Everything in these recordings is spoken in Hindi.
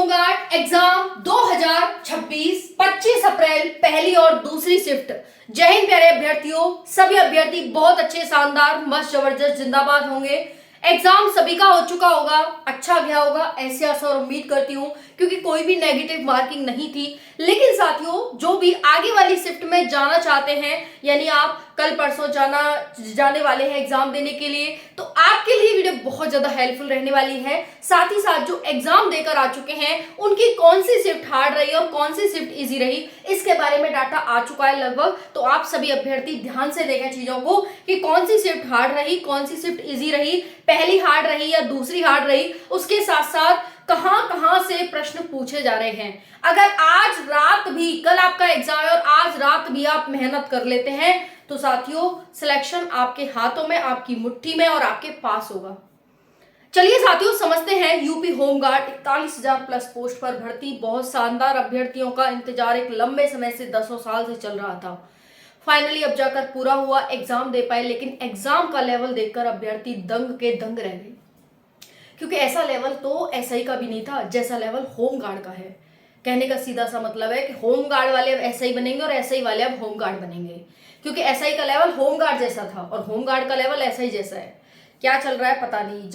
होमगार्ड एग्जाम 2026 25 अप्रैल पहली और दूसरी शिफ्ट। जय हिंद प्यारे अभ्यर्थियों, सभी अभ्यर्थी बहुत अच्छे, शानदार, मस्त, जबरदस्त, जिंदाबाद होंगे। एग्जाम सभी का हो चुका होगा, अच्छा गया होगा, ऐसे आशा और उम्मीद करती हूँ, क्योंकि कोई भी नेगेटिव मार्किंग नहीं थी। लेकिन साथियों, जो भी आगे वाली शिफ्ट में जाना चाहते हैं, यानी आप कल परसों जाने वाले हैं एग्जाम देने के लिए, तो आपके लिए वीडियो बहुत ज्यादा हेल्पफुल रहने वाली है। साथ ही साथ जो एग्जाम देकर आ चुके हैं उनकी कौन सी शिफ्ट हार्ड रही और कौन सी शिफ्ट इजी रही, इसके बारे में डाटा आ चुका है लगभग। तो आप सभी अभ्यर्थी ध्यान से देखें चीजों को कि कौन सी शिफ्ट हार्ड रही, कौन सी शिफ्ट इजी रही, पहली हार्ड रही या दूसरी हार्ड रही, उसके साथ साथ कहां से प्रश्न पूछे जा रहे हैं। अगर आज रात भी, कल आपका एग्जाम है और आज रात भी आप मेहनत कर लेते हैं तो साथियों सिलेक्शन आपके हाथों में, आपकी मुट्ठी में और आपके पास होगा। चलिए साथियों समझते हैं। यूपी होमगार्ड 41,000 प्लस पोस्ट पर भर्ती, बहुत शानदार, अभ्यर्थियों का इंतजार एक लंबे समय से 10 साल से चल रहा था। फाइनली अब जाकर पूरा हुआ, एग्जाम दे पाए। लेकिन एग्जाम का लेवल देखकर अभ्यर्थी दंग के दंग रह गए, क्योंकि ऐसा लेवल तो एसआई का भी नहीं था जैसा लेवल होमगार्ड का है। कहने का सीधा सा मतलब है कि होमगार्ड वाले अब एसआई बनेंगे और एसआई वाले अब होमगार्ड बनेंगे, क्योंकि एसआई का लेवल होमगार्ड जैसा था और होमगार्ड का लेवल एसआई जैसा है। क्या चल रहा है पता नहीं।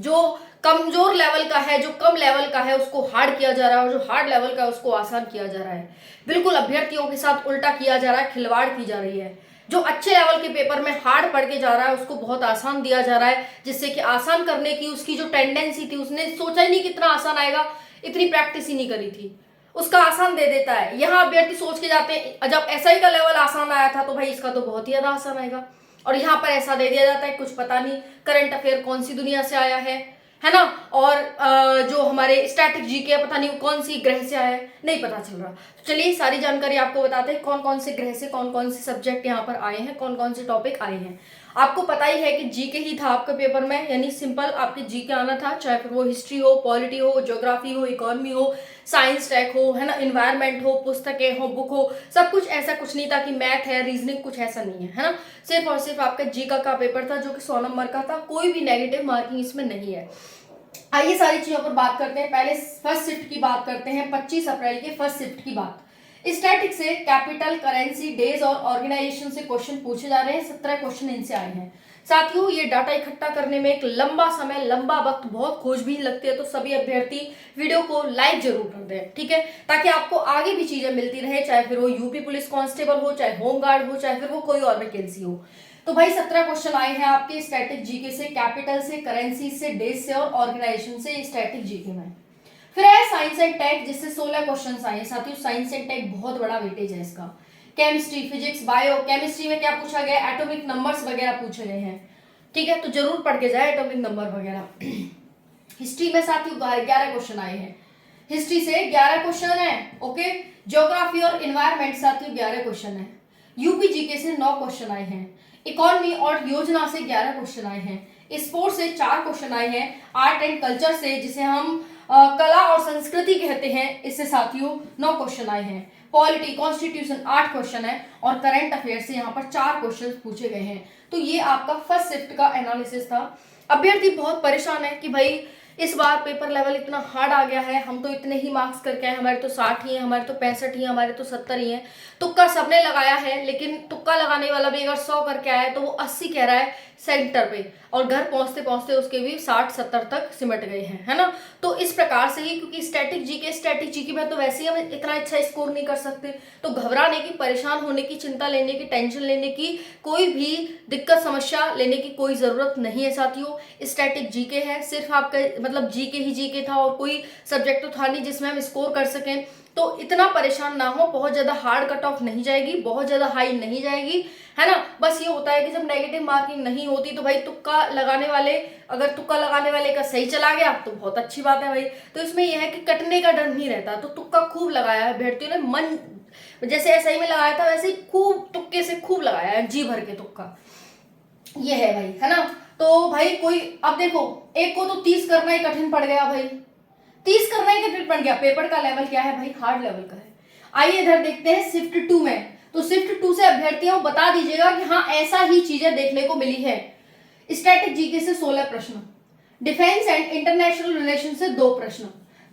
जो कमजोर लेवल का है, जो कम लेवल का है, उसको हार्ड किया जा रहा है, और जो हार्ड लेवल का है उसको आसान किया जा रहा है। बिल्कुल अभ्यर्थियों के साथ उल्टा किया जा रहा है, खिलवाड़ की जा रही है। जो अच्छे लेवल के पेपर में हार्ड पढ़ के जा रहा है उसको बहुत आसान दिया जा रहा है, जिससे कि आसान करने की उसकी जो टेंडेंसी थी, उसने सोचा ही नहीं कितना आसान आएगा, इतनी प्रैक्टिस ही नहीं करी थी, उसका आसान दे देता है। यहाँ अभ्यर्थी सोच के जाते हैं जब एसआई का लेवल आसान आया था तो भाई इसका तो बहुत ही ज्यादा आसान आएगा, और यहाँ पर ऐसा दे दिया जाता है कुछ पता नहीं करंट अफेयर कौन सी दुनिया से आया है ना, और जो हमारे स्टैटिक जीके पता नहीं कौन सी ग्रह से आया है, नहीं पता चल रहा। तो चलिए सारी जानकारी आपको बताते हैं कौन कौन से ग्रह से कौन कौन से सब्जेक्ट यहाँ पर आए हैं, कौन कौन से टॉपिक आए हैं। आपको पता ही है कि जीके ही था आपके पेपर में, यानी सिंपल आपके जीके आना था, चाहे फिर वो हिस्ट्री हो, पॉलिटी हो, ज्योग्राफी हो, इकोनॉमी हो, साइंस टेक हो, है ना, इन्वायरमेंट हो, पुस्तकें हो, बुक हो, सब कुछ। ऐसा कुछ नहीं था कि मैथ है, रीजनिंग, कुछ ऐसा नहीं है ना। सिर्फ और सिर्फ आपका जीके का पेपर था जो कि 100 नंबर का था, कोई भी नेगेटिव मार्किंग इसमें नहीं है। आइए सारी चीजों पर बात करते हैं। पहले फर्स्ट शिफ्ट की बात करते हैं, 25 अप्रैल के फर्स्ट शिफ्ट की बात। स्टैटिक से कैपिटल, करेंसी, डेज और ऑर्गेनाइजेशन से क्वेश्चन पूछे जा रहे हैं। 17 क्वेश्चन इनसे आए हैं। साथियों ये डाटा इकट्ठा करने में एक लंबा समय, लंबा वक्त, बहुत खोजबीन लगती है, तो सभी अभ्यर्थी वीडियो को लाइक जरूर कर दें, ठीक है, ताकि आपको आगे भी चीजें मिलती रहे, चाहे फिर वो यूपी पुलिस कांस्टेबल हो, चाहे होमगार्ड हो, चाहे फिर वो कोई और वैकेंसी हो। तो भाई 17 क्वेश्चन आए हैं आपके स्टैटिक जीके से, कैपिटल से, करेंसी से, डेज से और ऑर्गेनाइजेशन से, स्टैटिक जीके में। फिर है साइंस एंड टेक, जिससे 16 क्वेश्चन आए हैं। साथियों साइंस एंड टेक बहुत बड़ा वेटेज है इसका। केमिस्ट्री, फिजिक्स, बायो, केमिस्ट्री में क्या पूछा गया, एटॉमिक नंबर्स वगैरह पूछे गए हैं, ठीक है, तो जरूर पढ़ के जाए एटॉमिक नंबर वगैरह। हिस्ट्री में साथियों 11 क्वेश्चन आए हैं, हिस्ट्री से 11 क्वेश्चन है, ओके। ज्योग्राफी और इन्वायरमेंट साथियों 11 क्वेश्चन है। यूपी जीके से 9 क्वेश्चन आए हैं। इकोनॉमी और योजना से 11 क्वेश्चन आए हैं। स्पोर्ट्स से 4 क्वेश्चन आए हैं। आर्ट एंड कल्चर से, जिसे हम कला और संस्कृति कहते हैं, इससे साथियों 9 क्वेश्चन आए हैं। पॉलिटी, कॉन्स्टिट्यूशन 8 क्वेश्चन है, और करंट अफेयर से यहाँ पर 4 क्वेश्चन पूछे गए हैं। तो ये आपका फर्स्ट शिफ्ट का एनालिसिस था। अभ्यर्थी बहुत परेशान है कि भाई इस बार पेपर लेवल इतना हार्ड आ गया है, हम तो इतने ही मार्क्स करके आए, हमारे तो 60 ही हैं, हमारे तो 65 ही हैं, हमारे तो 70 ही हैं। तुक्का सबने लगाया है, लेकिन तुक्का लगाने वाला भी अगर 100 करके आया तो वो 80 कह रहा है सेंटर पे, और घर पहुंचते पहुंचते उसके भी 60-70 तक सिमट गए हैं, है ना। तो इस प्रकार से ही, क्योंकि स्टैटिक जीके में तो वैसे ही हम इतना अच्छा स्कोर नहीं कर सकते, तो घबराने की, परेशान होने की, चिंता लेने की, टेंशन लेने की, कोई भी दिक्कत समस्या लेने की कोई जरूरत नहीं है साथियों। स्टैटिक जीके है, सिर्फ आपका मतलब जीके ही जीके था और कोई सब्जेक्ट तो था नहीं जिसमें हम स्कोर कर सकें, तो इतना परेशान ना हो। बहुत ज्यादा हार्ड कट ऑफ नहीं जाएगी, बहुत ज्यादा हाई नहीं जाएगी, है ना। बस ये होता है कि जब नेगेटिव मार्किंग नहीं होती तो भाई तुक्का लगाने वाले, अगर तुक्का लगाने वाले का सही चला गया तो बहुत अच्छी बात है भाई। तो इसमें यह है कि कटने का डर नहीं रहता, तो तुक्का खूब लगाया है अभ्यर्थियों ने, मन जैसे एसआई में लगाया था वैसे ही खूब तुक्के से खूब लगाया है, जी भर के तुक्का, ये है भाई, है ना। तो भाई कोई, अब देखो एक को तो 30 करना ही कठिन पड़ गया भाई, 30 करना ही कठिन पड़ गया। पेपर का लेवल क्या है भाई, हार्ड लेवल का है। आइए इधर देखते हैं शिफ्ट 2 में। तो शिफ्ट 2 से अभ्यर्थियों बता दीजिएगा कि हाँ ऐसा ही चीजें देखने को मिली है। स्टैटिक जीके से 16 प्रश्न, डिफेंस एंड इंटरनेशनल रिलेशन से 2 प्रश्न,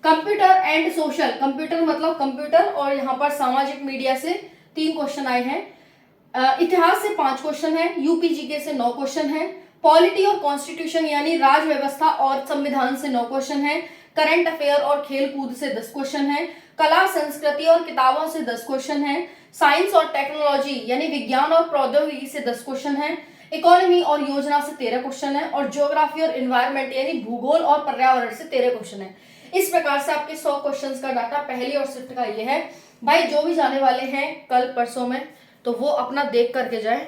कंप्यूटर एंड सोशल, कंप्यूटर मतलब कंप्यूटर और यहाँ पर सामाजिक मीडिया से 3 क्वेश्चन आए हैं। इतिहास से 5 क्वेश्चन है, यूपीजीके से 9 क्वेश्चन है, पॉलिटी और कॉन्स्टिट्यूशन यानी राज व्यवस्था और संविधान से 9 क्वेश्चन है, करंट अफेयर और खेल कूद से 10 क्वेश्चन है, कला संस्कृति और किताबों से 10 क्वेश्चन है, साइंस और टेक्नोलॉजी यानी विज्ञान और प्रौद्योगिकी से 10 क्वेश्चन है, इकोनॉमी और योजना से 13 क्वेश्चन है और ज्योग्राफी और एनवायरमेंट यानी भूगोल और पर्यावरण से 13 क्वेश्चन है। इस प्रकार से आपके 100 क्वेश्चंस का डाटा पहली और शिफ्ट का ये है। भाई जो भी जाने वाले हैं कल परसों में, तो वो अपना देख करके जाए,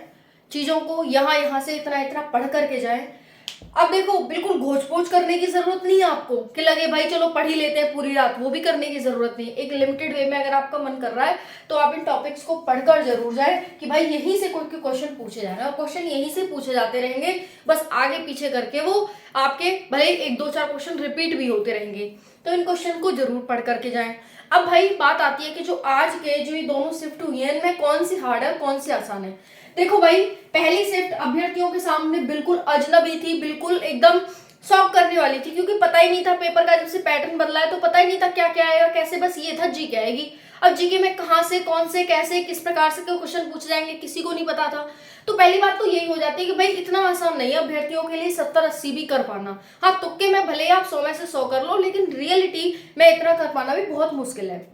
चीजों को यहाँ से इतना इतना पढ़ करके जाए। अब देखो बिल्कुल घोच पोच करने की जरूरत नहीं है आपको कि लगे भाई चलो पढ़ ही लेते हैं पूरी रात, वो भी करने की जरूरत नहीं है। एक लिमिटेड वे में अगर आपका मन कर रहा है तो आप इन टॉपिक्स को पढ़कर जरूर जाए कि भाई यहीं से कोई क्वेश्चन पूछे जा रहे हैं और क्वेश्चन यहीं से पूछे जाते रहेंगे, बस आगे पीछे करके वो आपके भले 1-2-4 क्वेश्चन रिपीट भी होते रहेंगे, तो इन क्वेश्चन को जरूर पढ़ करके जाएं। अब भाई बात आती है कि जो आज के जो ये दोनों शिफ्ट हुई है इनमें कौन सी हार्ड है कौन सी आसान है। देखो भाई पहली शिफ्ट अभ्यर्थियों के सामने बिल्कुल अजनबी थी, बिल्कुल एकदम शॉक करने वाली थी, क्योंकि पता ही नहीं था पेपर का जब से पैटर्न बदला है तो पता ही नहीं था क्या क्या आएगा कैसे, बस ये था जीके आएगी। अब जीके में कहाँ से कौन से कैसे किस प्रकार से क्वेश्चन पूछे जाएंगे किसी को नहीं पता था। तो पहली बात तो यही हो जाती है कि भाई इतना आसान नहीं है अभ्यर्थियों के लिए 70-80 भी कर पाना। हाँ तुक्के में भले आप 100 में से 100 कर लो, लेकिन रियलिटी में इतना कर पाना भी बहुत मुश्किल है,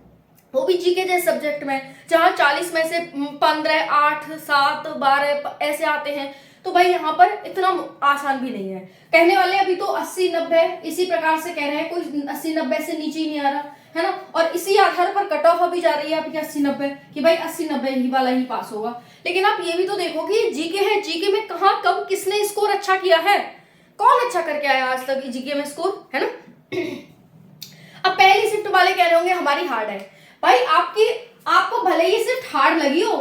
वो भी जीके जैसे सब्जेक्ट में जहाँ 40 में से 15, 8, 7, 12 ऐसे आते हैं। तो भाई यहाँ पर इतना आसान भी नहीं है। कहने वाले अभी तो 80-90 इसी प्रकार से कह रहे हैं, कोई 80-90 से नीचे ही नहीं आ रहा है ना, और इसी आधार पर कट ऑफ अभी जा रही है आपकी 80-90 कि भाई 80-90 ही वाला ही पास होगा। लेकिन आप ये भी तो देखो कि जीके है, जीके में कहाँ कब किसने स्कोर अच्छा किया है, कौन अच्छा करके आया आज तक जीके में स्कोर, है ना। अब पहली शिफ्ट वाले कह रहे होंगे हमारी हार्ड है। भाई आपको भले ही शिफ्ट हार्ड लगी हो,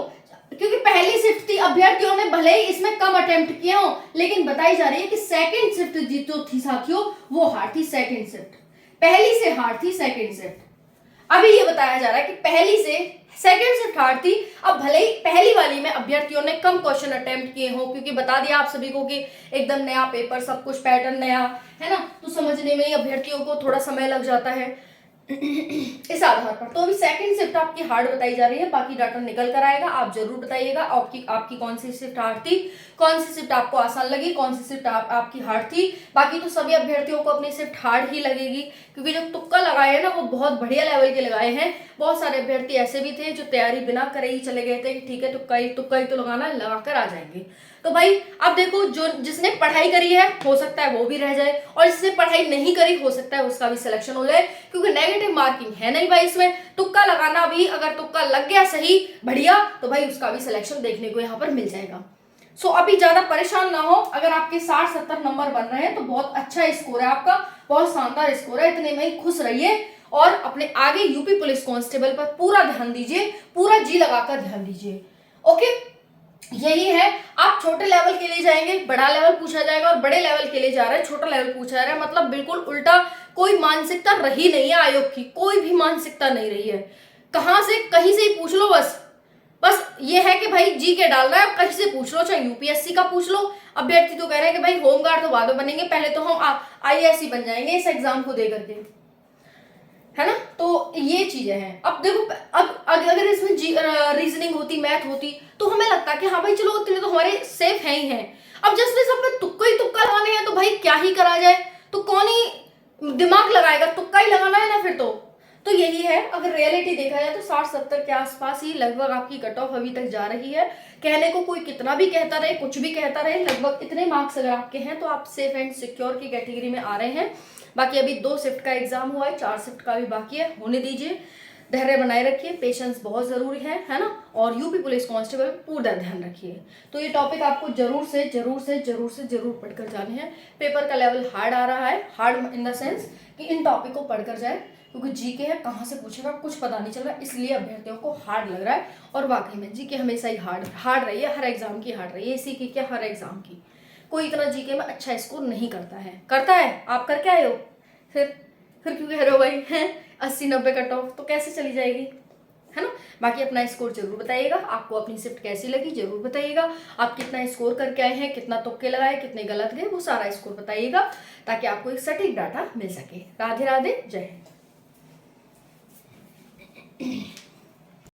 क्योंकि पहली शिफ्ट थी, अभ्यर्थियों ने भले ही इसमें कम अटेम्प्ट किए हो, लेकिन बताई जा रही है कि सेकंड शिफ्ट जो थी साथियों वो हार्ड थी। सेकंड शिफ्ट पहली से हार्ड थी, सेकंड शिफ्ट अभी ये बताया जा रहा है कि पहली से सेकंड शिफ्ट हार्ड थी। अब भले ही पहली वाली में अभ्यर्थियों ने कम क्वेश्चन अटेम्प्ट किए हो, क्योंकि बता दिया आप सभी को कि एकदम नया पेपर, सब कुछ पैटर्न नया है ना, तो समझने में ही अभ्यर्थियों को थोड़ा समय लग जाता है इस आधार पर। तो अभी सेकंड शिफ्ट आपकी हार्ड बताई जा रही है, बाकी डाटा निकल कर आएगा, आप जरूर बताइएगा आपकी कौन सी शिफ्ट हार्ड थी, कौन सी शिफ्ट आपको आसान लगी, कौन सी शिफ्ट आपकी हार्ड थी। बाकी तो सभी अभ्यर्थियों को अपनी शिफ्ट हार्ड ही लगेगी, क्योंकि जो तुक्का लगाए हैं ना वो बहुत बढ़िया लेवल के लगाए हैं। बहुत सारे अभ्यर्थी ऐसे भी थे जो तैयारी बिना करे ही चले गए थे कि ठीक है तुक्का ही तो लगाना है, लगा कर आ जाएंगे। तो भाई अब देखो जो जिसने पढ़ाई करी है हो सकता है वो भी रह जाए, और जिसने पढ़ाई नहीं करी हो सकता है उसका भी सिलेक्शन हो जाए, क्योंकि नेगेटिव मार्किंग है नहीं भाई इसमें। तुक्का लगाना भी, अगर तुक्का लग गया सही बढ़िया, तो भाई उसका भी सिलेक्शन देखने को यहाँ पर मिल जाएगा। सो अभी ज्यादा परेशान ना हो, अगर आपके 60-70 नंबर बन रहे हैं तो बहुत अच्छा स्कोर है आपका, बहुत शानदार स्कोर है, इतने में ही खुश रहिए और अपने आगे यूपी पुलिस कांस्टेबल पर पूरा ध्यान दीजिए, पूरा जी लगाकर ध्यान दीजिए। ओके, यही है। आप छोटे लेवल के लिए जाएंगे बड़ा लेवल पूछा जाएगा, और बड़े लेवल के लिए जा रहे हैं छोटा लेवल पूछा जा रहा है, मतलब बिल्कुल उल्टा। कोई मानसिकता रही नहीं है आयोग की, कोई भी मानसिकता नहीं रही है, कहां से कहीं से ही पूछ लो, बस ये है कि भाई जी के डालना है, कहीं से पूछ लो, चाहे यूपीएससी का पूछ लो। अभ्यर्थी तो कह रहे हैं कि भाई होमगार्ड तो बाद में बनेंगे, पहले तो हम आईएएस ही बन जाएंगे इस एग्जाम को दे करके, है ना। तो ये चीजें हैं। अब देखो अब अगर इसमें रीजनिंग होती, मैथ होती, तो हमें लगता कि हाँ भाई चलो उतने तो हमारे सेफ है ही हैं। अब जैसे सब में तुक्का ही तुक्का लगाने हैं तो भाई क्या ही करा जाए, तो कौन ही दिमाग लगाएगा, तुक्का ही लगाना है ना फिर तो यही है। अगर रियलिटी देखा जाए तो 60-70 के आसपास ही लगभग आपकी कट ऑफ अभी तक जा रही है। कहने को कोई कितना भी कहता रहे, कुछ भी कहता रहे, लगभग इतने मार्क्स अगर आपके हैं तो आप सेफ एंड सिक्योर की कैटेगरी में आ रहे हैं। बाकी अभी 2 शिफ्ट का एग्जाम हुआ है, 4 शिफ्ट का भी बाकी है, होने दीजिए। धैर्य बनाए रखिए, पेशेंस बहुत जरूरी है ना, और यूपी पुलिस कांस्टेबल पूरा ध्यान रखिए। तो ये टॉपिक आपको जरूर पढ़कर जाने हैं। पेपर का लेवल हार्ड आ रहा है, हार्ड इन द सेंस कि इन टॉपिक को पढ़कर जाए, क्योंकि जीके है कहाँ से पूछेगा कुछ पता नहीं चल रहा, इसलिए अभ्यर्थियों को हार्ड लग रहा है। और वाकई में जीके हमेशा ही हार्ड रही है, हर एग्जाम की हार्ड रही है, इसी की क्या हर एग्जाम की। कोई इतना जीके में अच्छा स्कोर नहीं करता है। आप करके आए हो, फिर क्यों कह रहे हो भाई हैं 80-90 कट ऑफ, तो कैसे चली जाएगी, है ना। बाकी अपना स्कोर जरूर बताइएगा, आपको अपनी शिफ्ट कैसी लगी जरूर बताइएगा, आप कितना स्कोर करके आए हैं, कितना तुक्के लगाए, कितने गलत गए, वो सारा स्कोर बताइएगा, ताकि आपको एक सटीक डाटा मिल सके। राधे राधे, जय हिंद।